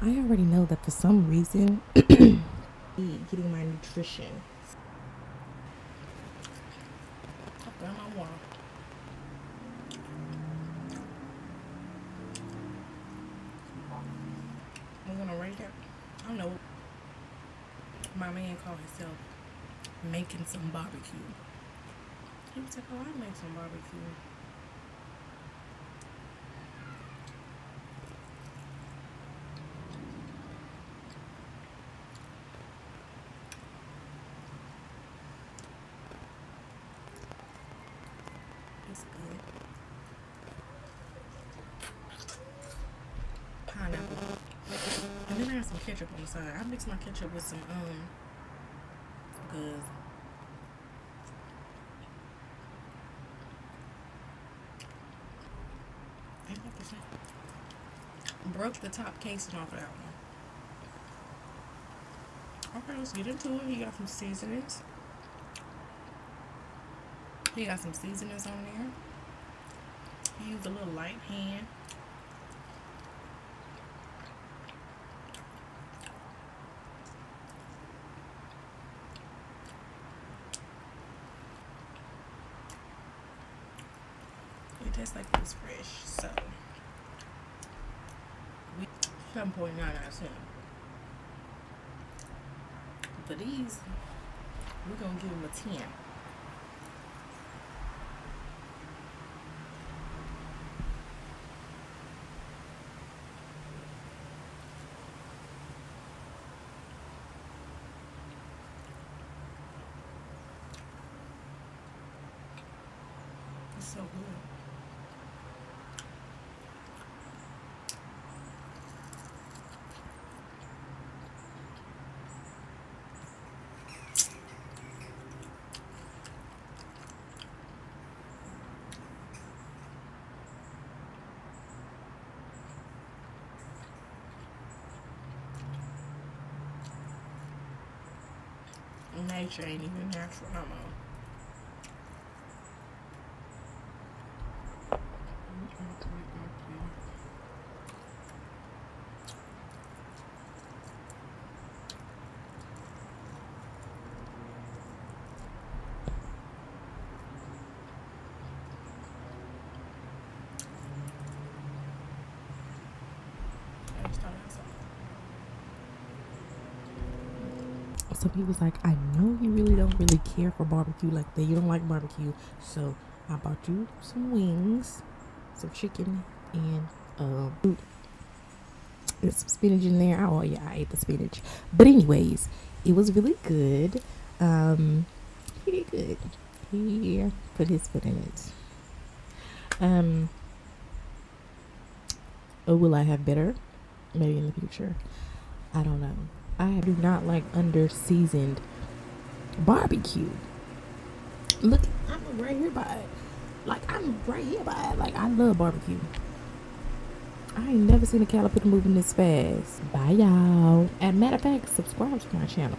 I already know that for some reason, getting my nutrition. I found my water. I'm gonna rate it. I don't know. My man called himself making some barbecue. He was like, "Oh, I make some barbecue." It's good. Pineapple. And then I have some ketchup on the side. I mix my ketchup with some because broke the top casing off of that one. Okay, let's get into it. He got some seasonings. He got some seasonings on there. He used a little light hand. It tastes like it was fresh, so 7.9 out of 10. For these, we're gonna give them a 10. It's so good. Nature ain't even natural no more. So he was like, I know you really don't really care for barbecue like that. You don't like barbecue. So I bought you some wings, some chicken, and there's some spinach in there. Oh yeah, I ate the spinach. But anyways, it was really good. He did good. He put his foot in it. Or will I have better? Maybe in the future. I don't know. I do not like under seasoned barbecue. Look, I'm right here by it. Like, I love barbecue. I ain't never seen a caterpillar moving this fast. Bye, y'all. And matter of fact, subscribe to my channel.